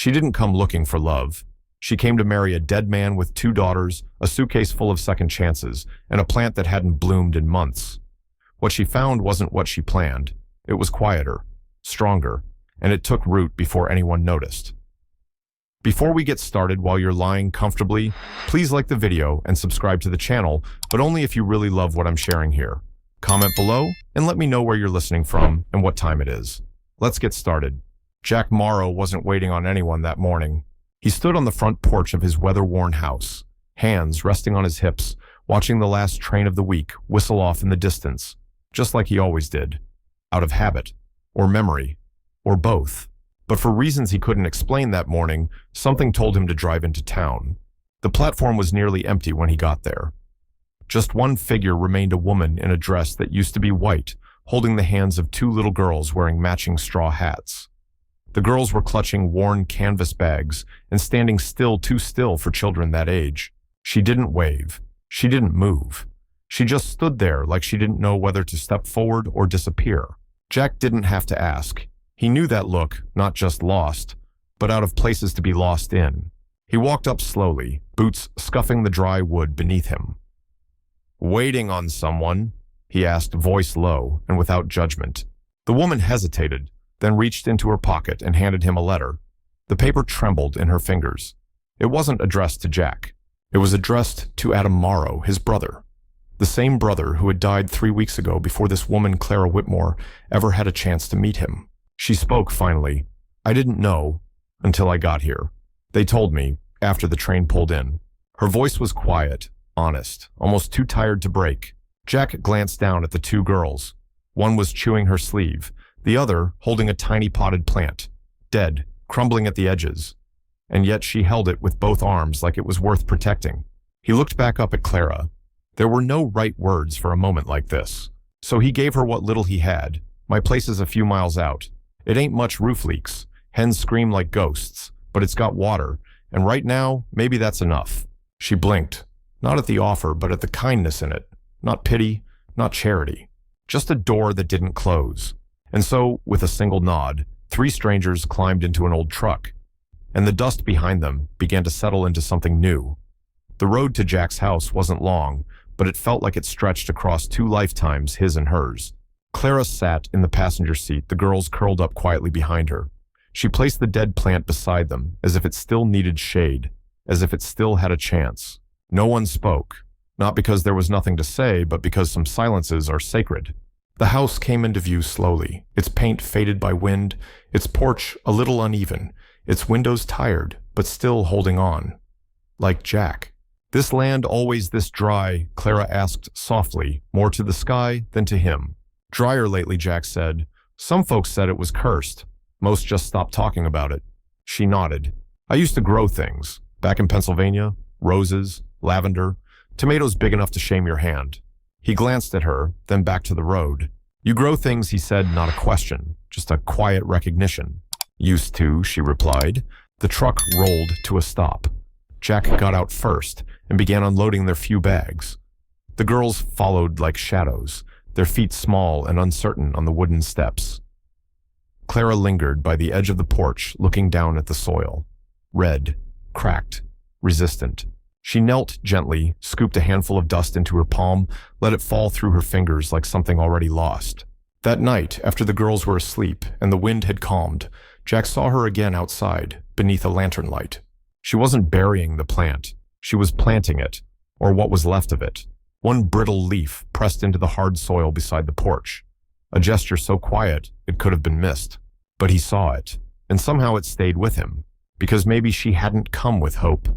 She didn't come looking for love. She came to marry a dead man with 2 daughters, a suitcase full of second chances, and a plant that hadn't bloomed in months. What she found wasn't what she planned. It was quieter, stronger, and it took root before anyone noticed. Before we get started, while you're lying comfortably, please like the video and subscribe to the channel, but only if you really love what I'm sharing here. Comment below and let me know where you're listening from and what time it is. Let's get started. Jack Morrow wasn't waiting on anyone that morning. He stood on the front porch of his weather-worn house, hands resting on his hips, watching the last train of the week whistle off in the distance, just like he always did, out of habit, or memory, or both. But for reasons he couldn't explain that morning, something told him to drive into town. The platform was nearly empty when he got there. Just one figure remained, a woman in a dress that used to be white, holding the hands of 2 little girls wearing matching straw hats. The girls were clutching worn canvas bags and standing still, too still for children that age. She didn't wave. She didn't move. She just stood there like she didn't know whether to step forward or disappear. Jack didn't have to ask. He knew that look, not just lost, but out of places to be lost in. He walked up slowly, boots scuffing the dry wood beneath him. "Waiting on someone?" he asked, voice low and without judgment. The woman hesitated, then reached into her pocket and handed him a letter. The paper trembled in her fingers. It wasn't addressed to Jack. It was addressed to Adam Morrow, his brother. The same brother who had died 3 weeks ago before this woman, Clara Whitmore, ever had a chance to meet him. She spoke finally. "I didn't know until I got here. They told me after the train pulled in." Her voice was quiet, honest, almost too tired to break. Jack glanced down at the 2 girls. One was chewing her sleeve, the other holding a tiny potted plant, dead, crumbling at the edges. And yet she held it with both arms like it was worth protecting. He looked back up at Clara. There were no right words for a moment like this. So he gave her what little he had. "My place is a few miles out. It ain't much roof leaks. Hens scream like ghosts, but it's got water, and right now, maybe that's enough." She blinked, not at the offer, but at the kindness in it. Not pity, not charity. Just a door that didn't close. And so, with a single nod, 3 strangers climbed into an old truck, and the dust behind them began to settle into something new. The road to Jack's house wasn't long, but it felt like it stretched across 2 lifetimes, his and hers. Clara sat in the passenger seat, the girls curled up quietly behind her. She placed the dead plant beside them, as if it still needed shade, as if it still had a chance. No one spoke, not because there was nothing to say, but because some silences are sacred. The house came into view slowly, its paint faded by wind, its porch a little uneven, its windows tired, but still holding on. Like Jack. "This land always this dry?" Clara asked softly, more to the sky than to him. "Drier lately," Jack said. "Some folks said it was cursed. Most just stopped talking about it." She nodded. "I used to grow things. Back in Pennsylvania, roses, lavender, tomatoes big enough to shame your hand." He glanced at her, then back to the road. "You grow things," he said, not a question, just a quiet recognition. "Used to," she replied. The truck rolled to a stop. Jack got out first and began unloading their few bags. The girls followed like shadows, their feet small and uncertain on the wooden steps. Clara lingered by the edge of the porch, looking down at the soil. Red, cracked, resistant. She knelt gently, scooped a handful of dust into her palm, let it fall through her fingers like something already lost. That night, after the girls were asleep and the wind had calmed, Jack saw her again outside, beneath a lantern light. She wasn't burying the plant. She was planting it, or what was left of it. One brittle leaf pressed into the hard soil beside the porch. A gesture so quiet it could have been missed. But he saw it, and somehow it stayed with him, because maybe she hadn't come with hope.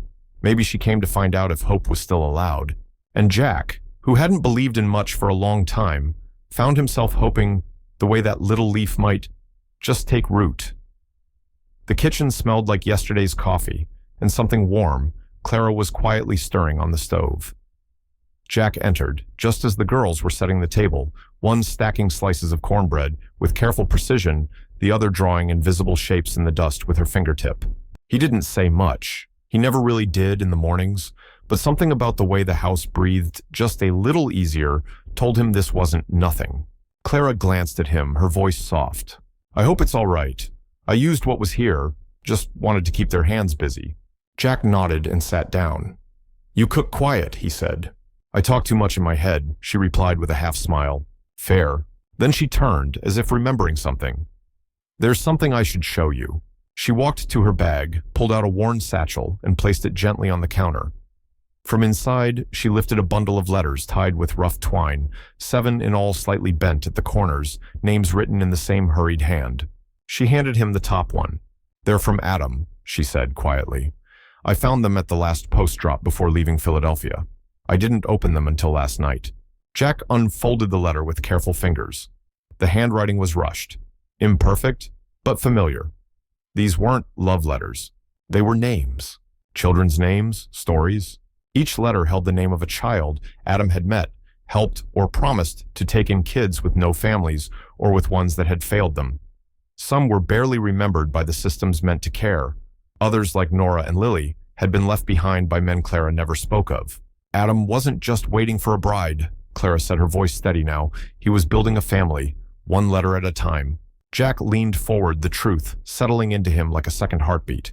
Maybe she came to find out if hope was still allowed. And Jack, who hadn't believed in much for a long time, found himself hoping the way that little leaf might just take root. The kitchen smelled like yesterday's coffee, and something warm, Clara was quietly stirring on the stove. Jack entered, just as the girls were setting the table, one stacking slices of cornbread with careful precision, the other drawing invisible shapes in the dust with her fingertip. He didn't say much. He never really did in the mornings, but something about the way the house breathed just a little easier told him this wasn't nothing. Clara glanced at him, her voice soft. "I hope it's all right. I used what was here, Just wanted to keep their hands busy. Jack nodded and sat down. You cook quiet, he said. I talk too much in my head, she replied with a half smile. Fair. Then she turned, as if remembering something. There's something I should show you. She walked to her bag, pulled out a worn satchel, and placed it gently on the counter. From inside, she lifted a bundle of letters tied with rough twine, 7 in all slightly bent at the corners, names written in the same hurried hand. She handed him the top one. They're from Adam, she said quietly. I found them at the last post drop before leaving Philadelphia. I didn't open them until last night. Jack unfolded the letter with careful fingers. The handwriting was rushed. Imperfect, but familiar. These weren't love letters. They were names. Children's names, stories. Each letter held the name of a child Adam had met, helped, or promised to take in kids with no families or with ones that had failed them. Some were barely remembered by the systems meant to care. Others, like Nora and Lily, had been left behind by men Clara never spoke of. Adam wasn't just waiting for a bride, Clara said, her voice steady now. He was building a family, one letter at a time. Jack leaned forward, the truth settling into him like a second heartbeat.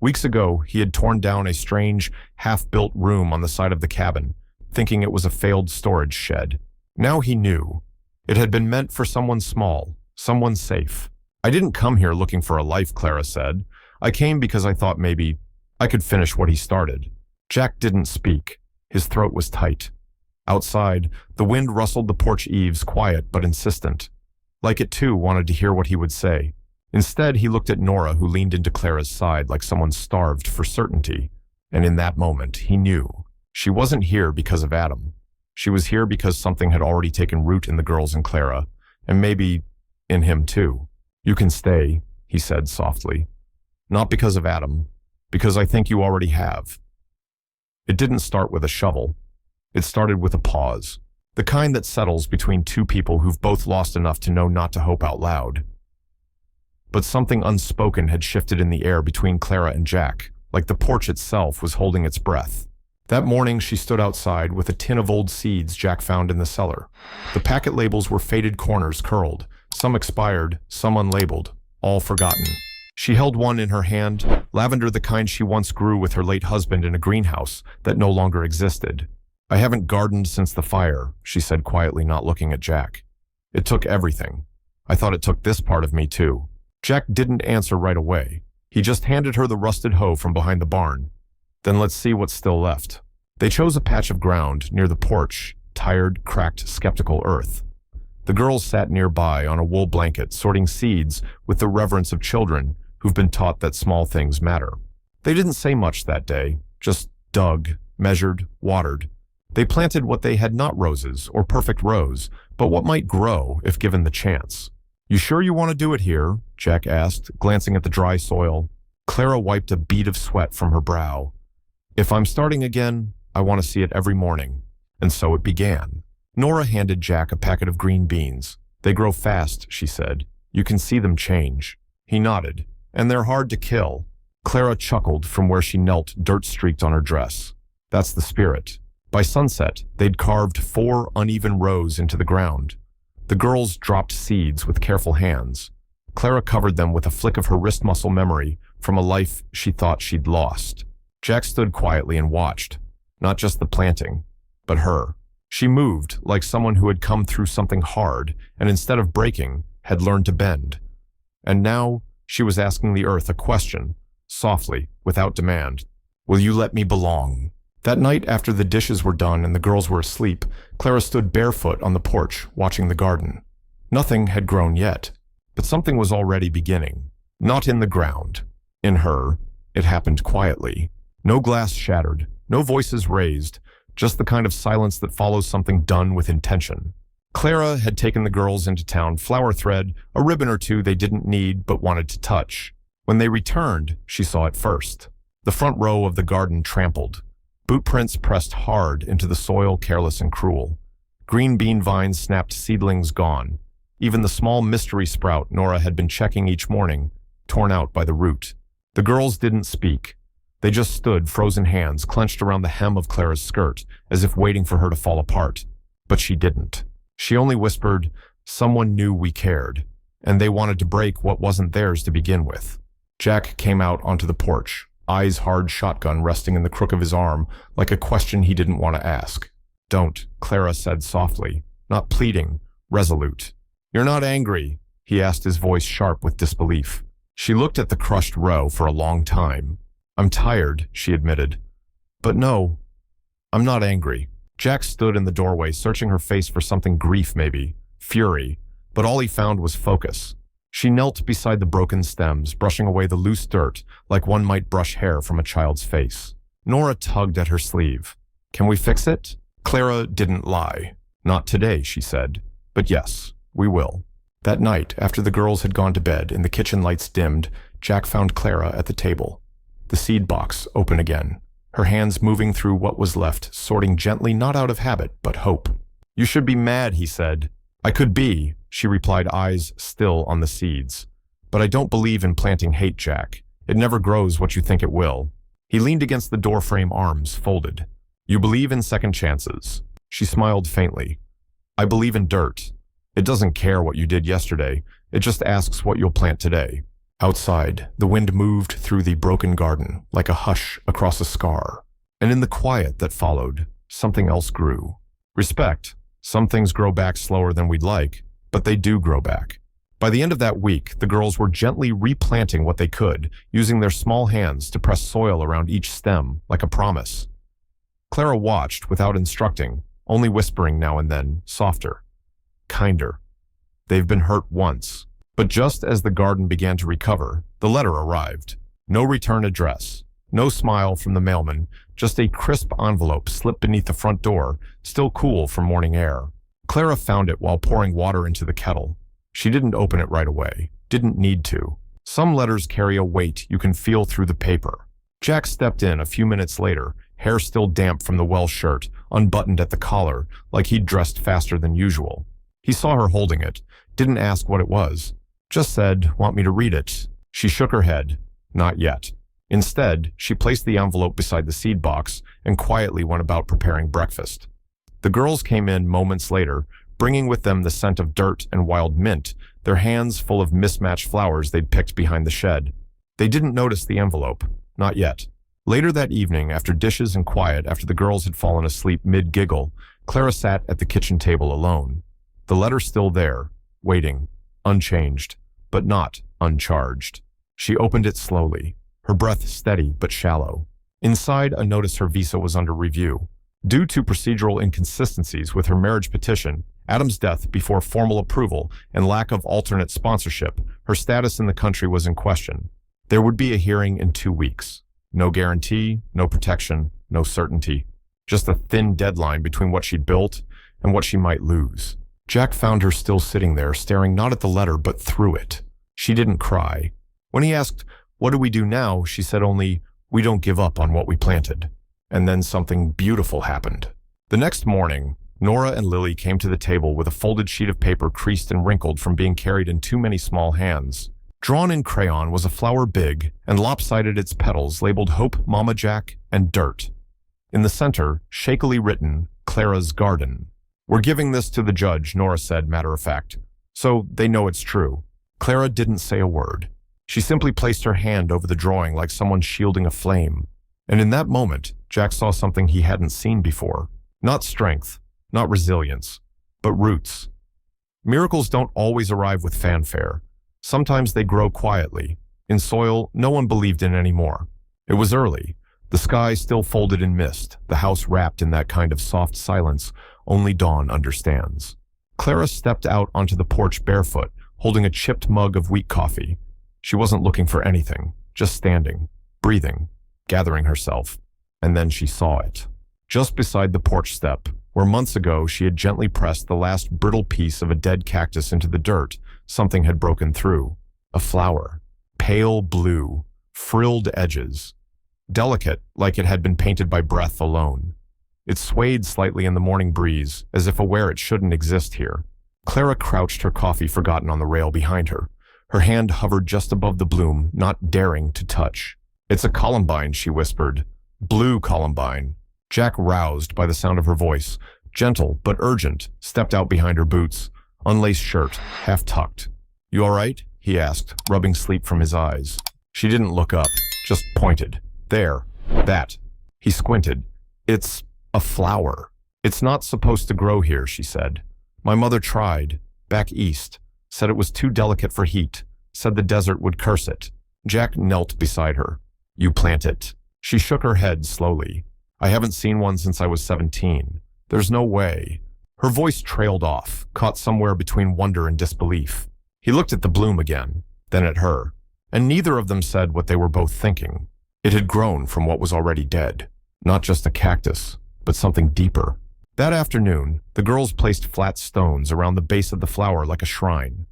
Weeks ago, he had torn down a strange, half-built room on the side of the cabin, thinking it was a failed storage shed. Now he knew. It had been meant for someone small, someone safe. I didn't come here looking for a life, Clara said. I came because I thought maybe I could finish what he started. Jack didn't speak. His throat was tight. Outside, the wind rustled the porch eaves, quiet but insistent. Like it too wanted to hear what he would say. Instead, he looked at Nora, who leaned into Clara's side like someone starved for certainty. And in that moment, he knew. She wasn't here because of Adam. She was here because something had already taken root in the girls and Clara, and maybe in him too. You can stay, he said softly. Not because of Adam, because I think you already have. It didn't start with a shovel. It started with a pause. The kind that settles between two people who've both lost enough to know not to hope out loud. But something unspoken had shifted in the air between Clara and Jack, like the porch itself was holding its breath. That morning, she stood outside with a tin of old seeds Jack found in the cellar. The packet labels were faded corners curled, some expired, some unlabeled, all forgotten. She held one in her hand, lavender, the kind she once grew with her late husband in a greenhouse that no longer existed. I haven't gardened since the fire, she said quietly, not looking at Jack. It took everything. I thought it took this part of me too. Jack didn't answer right away. He just handed her the rusted hoe from behind the barn. Then let's see what's still left. They chose a patch of ground near the porch, tired, cracked, skeptical earth. The girls sat nearby on a wool blanket, sorting seeds with the reverence of children who've been taught that small things matter. They didn't say much that day, just dug, measured, watered. They planted what they had, not roses or perfect rows, but what might grow if given the chance. You sure you want to do it here? Jack asked, glancing at the dry soil. Clara wiped a bead of sweat from her brow. If I'm starting again, I want to see it every morning. And so it began. Nora handed Jack a packet of green beans. They grow fast, she said. You can see them change. He nodded. And they're hard to kill. Clara chuckled from where she knelt, dirt streaked on her dress. That's the spirit. By sunset, they'd carved 4 uneven rows into the ground. The girls dropped seeds with careful hands. Clara covered them with a flick of her wrist muscle memory from a life she thought she'd lost. Jack stood quietly and watched. Not just the planting, but her. She moved like someone who had come through something hard and instead of breaking, had learned to bend. And now, she was asking the earth a question, softly, without demand. Will you let me belong? That night, after the dishes were done and the girls were asleep, Clara stood barefoot on the porch, watching the garden. Nothing had grown yet, but something was already beginning. Not in the ground. In her, it happened quietly. No glass shattered, no voices raised, just the kind of silence that follows something done with intention. Clara had taken the girls into town, flower thread, a ribbon or two they didn't need but wanted to touch. When they returned, she saw it first. The front row of the garden trampled. Boot prints pressed hard into the soil, careless and cruel. Green bean vines snapped, seedlings gone. Even the small mystery sprout Nora had been checking each morning, torn out by the root. The girls didn't speak. They just stood, frozen hands clenched around the hem of Clara's skirt, as if waiting for her to fall apart. But she didn't. She only whispered, "Someone knew we cared, and they wanted to break what wasn't theirs to begin with." Jack came out onto the porch, eyes hard shotgun resting in the crook of his arm like a question he didn't want to ask. "Don't," Clara said softly, not pleading, resolute. "You're not angry?" he asked, his voice sharp with disbelief. She looked at the crushed row for a long time. "I'm tired," she admitted. "But no, I'm not angry." Jack stood in the doorway, searching her face for something, grief maybe, fury, but all he found was focus. She knelt beside the broken stems, brushing away the loose dirt like one might brush hair from a child's face. Nora tugged at her sleeve. "Can we fix it?" Clara didn't lie. "Not today," she said. "But yes, we will." That night, after the girls had gone to bed and the kitchen lights dimmed, Jack found Clara at the table. The seed box open again, her hands moving through what was left, sorting gently, not out of habit, but hope. "You should be mad," he said. "I could be," she replied, eyes still on the seeds. "But I don't believe in planting hate, Jack. It never grows what you think it will." He leaned against the doorframe, arms folded. "You believe in second chances." She smiled faintly. "I believe in dirt. It doesn't care what you did yesterday. It just asks what you'll plant today." Outside, the wind moved through the broken garden like a hush across a scar. And in the quiet that followed, something else grew. Respect. Some things grow back slower than we'd like, but they do grow back. By the end of that week, the girls were gently replanting what they could, using their small hands to press soil around each stem like a promise. Clara watched without instructing, only whispering now and then, softer, kinder. They've been hurt once. But just as the garden began to recover, the letter arrived. No return address, no smile from the mailman, just a crisp envelope slipped beneath the front door, still cool from morning air. Clara found it while pouring water into the kettle. She didn't open it right away, didn't need to. Some letters carry a weight you can feel through the paper. Jack stepped in a few minutes later, hair still damp from the well shirt, unbuttoned at the collar, like he'd dressed faster than usual. He saw her holding it, didn't ask what it was. Just said, "Want me to read it?" She shook her head. Not yet. Instead, she placed the envelope beside the seed box and quietly went about preparing breakfast. The girls came in moments later, bringing with them the scent of dirt and wild mint, their hands full of mismatched flowers they'd picked behind the shed. They didn't notice the envelope. Not yet. Later that evening, after dishes and quiet, after the girls had fallen asleep mid-giggle, Clara sat at the kitchen table alone. The letter still there, waiting, unchanged, but not uncharged. She opened it slowly, her breath steady but shallow. Inside, a notice her visa was under review. Due to procedural inconsistencies with her marriage petition, Adam's death before formal approval, and lack of alternate sponsorship, her status in the country was in question. There would be a hearing in 2 weeks. No guarantee, no protection, no certainty. Just a thin deadline between what she'd built and what she might lose. Jack found her still sitting there, staring not at the letter but through it. She didn't cry. When he asked, "What do we do now?" she said only, "We don't give up on what we planted." And then something beautiful happened. The next morning, Nora and Lily came to the table with a folded sheet of paper creased and wrinkled from being carried in too many small hands. Drawn in crayon was a flower big and lopsided, its petals labeled Hope, Mama Jack, and Dirt. In the center, shakily written, Clara's Garden. "We're giving this to the judge," Nora said, matter of fact. "So they know it's true." Clara didn't say a word. She simply placed her hand over the drawing like someone shielding a flame. And in that moment, Jack saw something he hadn't seen before. Not strength, not resilience, but roots. Miracles don't always arrive with fanfare. Sometimes they grow quietly, in soil no one believed in anymore. It was early, the sky still folded in mist, the house wrapped in that kind of soft silence only dawn understands. Clara stepped out onto the porch barefoot, holding a chipped mug of weak coffee. She wasn't looking for anything, just standing, breathing, gathering herself. And then she saw it. Just beside the porch step, where months ago she had gently pressed the last brittle piece of a dead cactus into the dirt, something had broken through. A flower. Pale blue, frilled edges. Delicate, like it had been painted by breath alone. It swayed slightly in the morning breeze, as if aware it shouldn't exist here. Clara crouched, her coffee forgotten on the rail behind her. Her hand hovered just above the bloom, not daring to touch. "It's a columbine," she whispered. "Blue columbine." Jack, roused by the sound of her voice, gentle but urgent, stepped out behind her boots, unlaced shirt, half tucked. "You all right?" he asked, rubbing sleep from his eyes. She didn't look up, just pointed. There. That. He squinted. It's a flower. It's not supposed to grow here, she said. My mother tried, back east, said it was too delicate for heat, said the desert would curse it. Jack knelt beside her. You plant it. She shook her head slowly. I haven't seen one since I was 17. There's no way. Her voice trailed off, caught somewhere between wonder and disbelief. He looked at the bloom again, then at her, and neither of them said what they were both thinking. It had grown from what was already dead. Not just a cactus, but something deeper. That afternoon, the girls placed flat stones around the base of the flower like a shrine.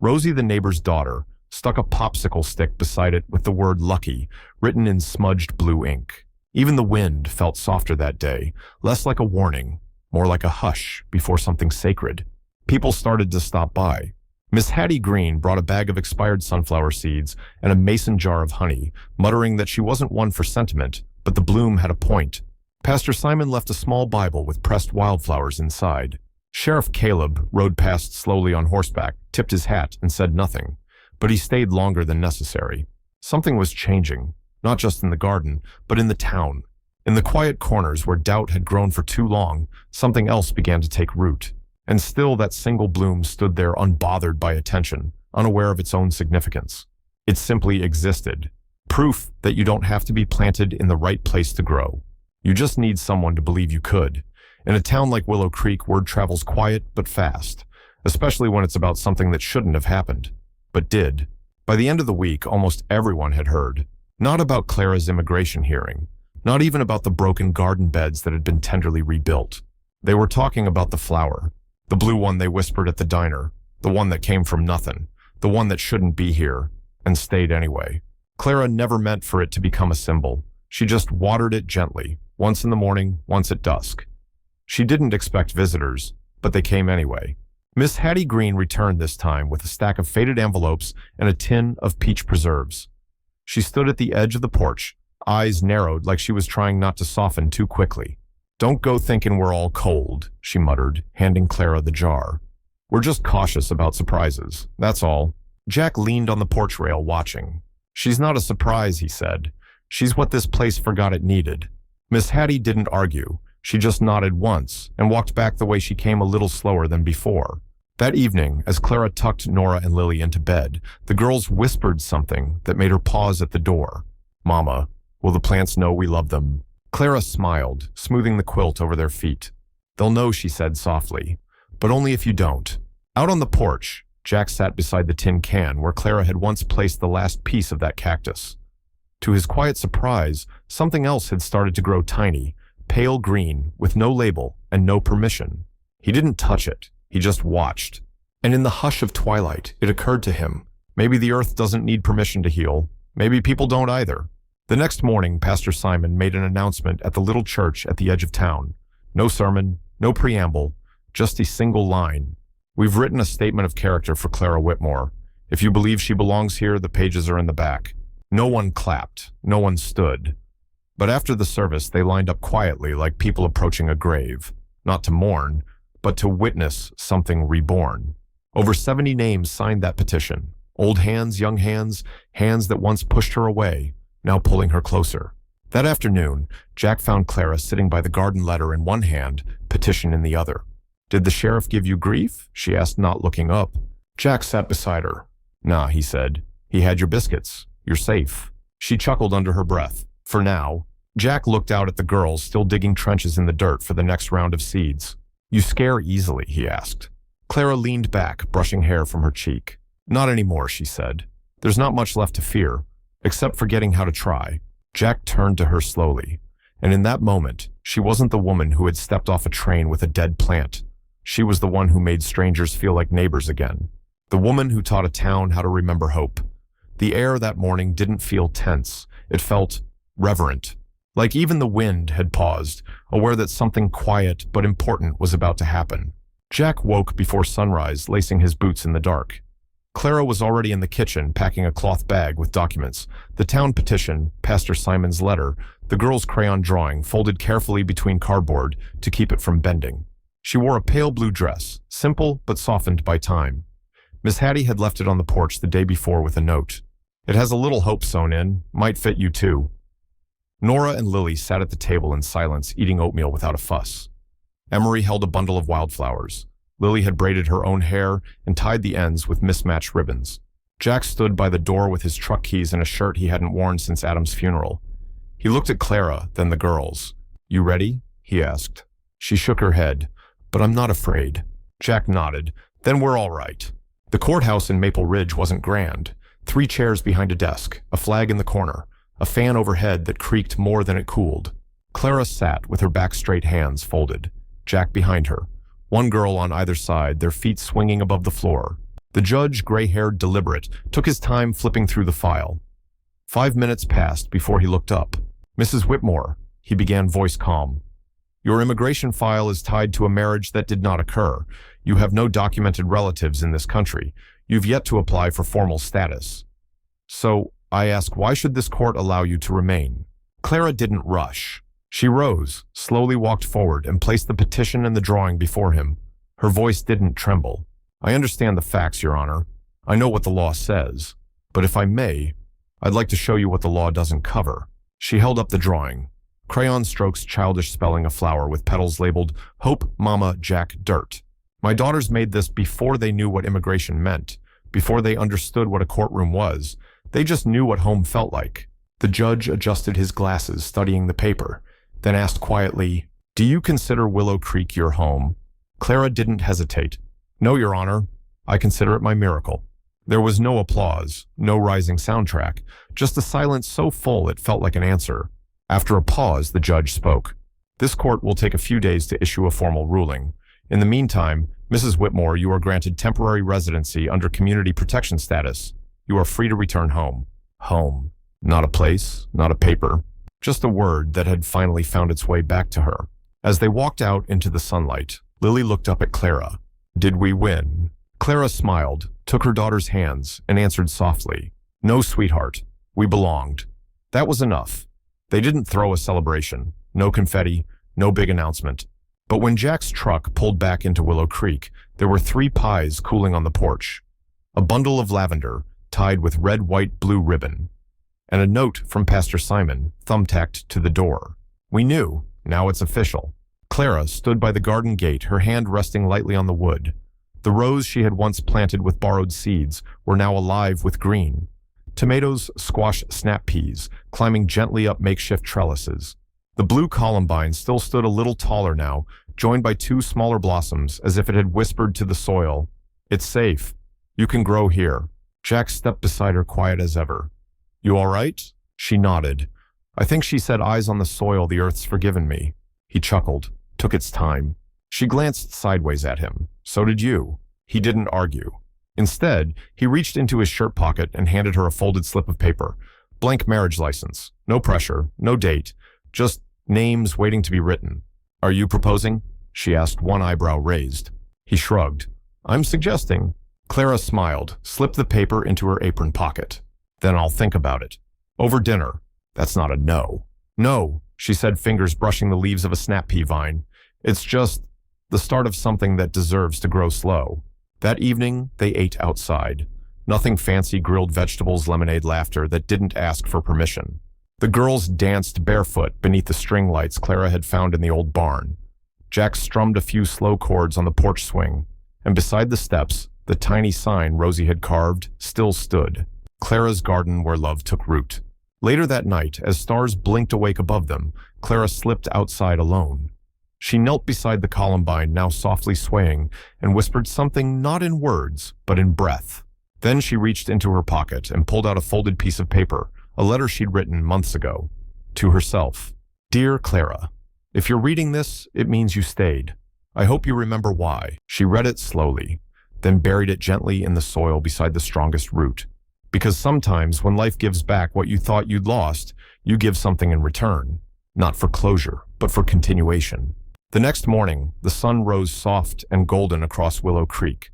Rosie, the neighbor's daughter, stuck a popsicle stick beside it with the word lucky written in smudged blue ink. Even the wind felt softer that day, less like a warning, more like a hush before something sacred. People started to stop by. Miss Hattie Green brought a bag of expired sunflower seeds and a mason jar of honey, muttering that she wasn't one for sentiment, but the bloom had a point. Pastor Simon left a small Bible with pressed wildflowers inside. Sheriff Caleb rode past slowly on horseback, tipped his hat, and said nothing, but he stayed longer than necessary. Something was changing, not just in the garden, but in the town. In the quiet corners where doubt had grown for too long, something else began to take root. And still that single bloom stood there unbothered by attention, unaware of its own significance. It simply existed. Proof that you don't have to be planted in the right place to grow. You just need someone to believe you could. In a town like Willow Creek, word travels quiet but fast, especially when it's about something that shouldn't have happened, but did. By the end of the week, almost everyone had heard. Not about Clara's immigration hearing, not even about the broken garden beds that had been tenderly rebuilt. They were talking about the flower. The blue one they whispered at the diner, the one that came from nothing, the one that shouldn't be here, and stayed anyway. Clara never meant for it to become a symbol. She just watered it gently, once in the morning, once at dusk. She didn't expect visitors, but they came anyway. Miss Hattie Green returned this time with a stack of faded envelopes and a tin of peach preserves. She stood at the edge of the porch, eyes narrowed like she was trying not to soften too quickly. Don't go thinking we're all cold, she muttered, handing Clara the jar. We're just cautious about surprises, that's all. Jack leaned on the porch rail watching. She's not a surprise, he said. She's what this place forgot it needed. Miss Hattie didn't argue. She just nodded once and walked back the way she came, a little slower than before. That evening, as Clara tucked Nora and Lily into bed, the girls whispered something that made her pause at the door. Mama, will the plants know we love them? Clara smiled, smoothing the quilt over their feet. They'll know, she said softly, but only if you don't. Out on the porch, Jack sat beside the tin can where Clara had once placed the last piece of that cactus. To his quiet surprise, something else had started to grow tiny, pale green, with no label and no permission. He didn't touch it, he just watched. And in the hush of twilight, it occurred to him, maybe the earth doesn't need permission to heal, maybe people don't either. The next morning, Pastor Simon made an announcement at the little church at the edge of town. No sermon, no preamble, just a single line. We've written a statement of character for Clara Whitmore. If you believe she belongs here, the pages are in the back. No one clapped, no one stood. But after the service, they lined up quietly like people approaching a grave, not to mourn, but to witness something reborn. Over 70 names signed that petition. Old hands, young hands, hands that once pushed her away, now pulling her closer. That afternoon, Jack found Clara sitting by the garden letter in one hand, petition in the other. Did the sheriff give you grief? She asked, not looking up. Jack sat beside her. Nah, he said. He had your biscuits. You're safe. She chuckled under her breath. For now. Jack looked out at the girls still digging trenches in the dirt for the next round of seeds. You scare easily, he asked. Clara leaned back, brushing hair from her cheek. Not anymore, she said. There's not much left to fear, except forgetting how to try. Jack turned to her slowly, and in that moment, she wasn't the woman who had stepped off a train with a dead plant. She was the one who made strangers feel like neighbors again. The woman who taught a town how to remember hope. The air that morning didn't feel tense. It felt reverent. Like even the wind had paused, aware that something quiet but important was about to happen. Jack woke before sunrise, lacing his boots in the dark. Clara was already in the kitchen, packing a cloth bag with documents. The town petition, Pastor Simon's letter, the girl's crayon drawing, folded carefully between cardboard to keep it from bending. She wore a pale blue dress, simple but softened by time. Miss Hattie had left it on the porch the day before with a note. It has a little hope sewn in. Might fit you too. Nora and Lily sat at the table in silence, eating oatmeal without a fuss. Emery held a bundle of wildflowers. Lily had braided her own hair and tied the ends with mismatched ribbons. Jack stood by the door with his truck keys and a shirt he hadn't worn since Adam's funeral. He looked at Clara, then the girls. "You ready?" he asked. She shook her head. "But I'm not afraid." Jack nodded. "Then we're all right." The courthouse in Maple Ridge wasn't grand. 3 chairs behind a desk, a flag in the corner, a fan overhead that creaked more than it cooled. Clara sat with her back straight, hands folded. Jack behind her. One girl on either side, their feet swinging above the floor. The judge, gray-haired, deliberate, took his time flipping through the file. 5 minutes passed before he looked up. "Mrs. Whitmore," he began, voice calm. "Your immigration file is tied to a marriage that did not occur. You have no documented relatives in this country. You've yet to apply for formal status. So, I ask, why should this court allow you to remain?" Clara didn't rush. She rose, slowly walked forward, and placed the petition and the drawing before him. Her voice didn't tremble. "I understand the facts, Your Honor. I know what the law says. But if I may, I'd like to show you what the law doesn't cover." She held up the drawing. Crayon strokes childish spelling a flower with petals labeled "Hope, Mama, Jack, Dirt." "My daughters made this before they knew what immigration meant, before they understood what a courtroom was. They just knew what home felt like." The judge adjusted his glasses, studying the paper, then asked quietly, "Do you consider Willow Creek your home?" Clara didn't hesitate. "No, Your Honor. I consider it my miracle." There was no applause, no rising soundtrack, just a silence so full it felt like an answer. After a pause, the judge spoke. "This court will take a few days to issue a formal ruling. In the meantime, Mrs. Whitmore, you are granted temporary residency under community protection status. You are free to return home." Home. Not a place, not a paper. Just a word that had finally found its way back to her. As they walked out into the sunlight, Lily looked up at Clara. "Did we win?" Clara smiled, took her daughter's hands, and answered softly, "No, sweetheart. We belonged." That was enough. They didn't throw a celebration. No confetti, no big announcement. But when Jack's truck pulled back into Willow Creek, there were 3 pies cooling on the porch. A bundle of lavender, tied with red, white, blue ribbon. And a note from Pastor Simon, thumbtacked to the door. We knew. Now it's official. Clara stood by the garden gate, her hand resting lightly on the wood. The rows she had once planted with borrowed seeds were now alive with green. Tomatoes, squash, snap peas, climbing gently up makeshift trellises. The blue columbine still stood a little taller now, joined by 2 smaller blossoms, as if it had whispered to the soil, "It's safe. You can grow here." Jack stepped beside her, quiet as ever. "You all right?" She nodded. "I think," she said, "eyes on the soil, the earth's forgiven me." He chuckled. "Took its time." She glanced sideways at him. "So did you." He didn't argue. Instead, he reached into his shirt pocket and handed her a folded slip of paper. Blank marriage license. No pressure, no date, just names waiting to be written. "Are you proposing?" she asked, one eyebrow raised. He shrugged. "I'm suggesting." Clara smiled, slipped the paper into her apron pocket. "Then I'll think about it. Over dinner." "That's not a no." "No," she said, fingers brushing the leaves of a snap pea vine. "It's just the start of something that deserves to grow slow." That evening, they ate outside. Nothing fancy, grilled vegetables, lemonade, laughter that didn't ask for permission. The girls danced barefoot beneath the string lights Clara had found in the old barn. Jack strummed a few slow chords on the porch swing, and beside the steps, the tiny sign Rosie had carved still stood. Clara's garden where love took root. Later that night, as stars blinked awake above them, Clara slipped outside alone. She knelt beside the columbine, now softly swaying, and whispered something not in words, but in breath. Then she reached into her pocket and pulled out a folded piece of paper, a letter she'd written months ago. To herself. "Dear Clara, if you're reading this, it means you stayed. I hope you remember why." She read it slowly, then buried it gently in the soil beside the strongest root. Because sometimes when life gives back what you thought you'd lost, you give something in return. Not for closure, but for continuation. The next morning, the sun rose soft and golden across Willow Creek.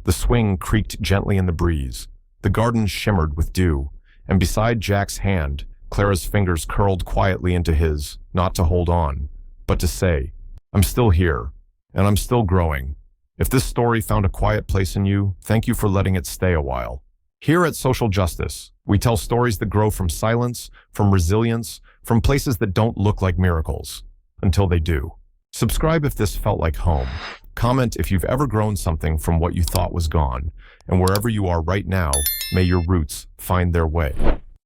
The swing creaked gently in the breeze. The garden shimmered with dew, and beside Jack's hand, Clara's fingers curled quietly into his, not to hold on, but to say, "I'm still here, and I'm still growing. If this story found a quiet place in you, thank you for letting it stay a while." Here at Social Justice, We tell stories that grow from silence, from resilience, from places that don't look like miracles, until they do. Subscribe if this felt like home. Comment if you've ever grown something from what you thought was gone. And wherever you are right now, may your roots find their way.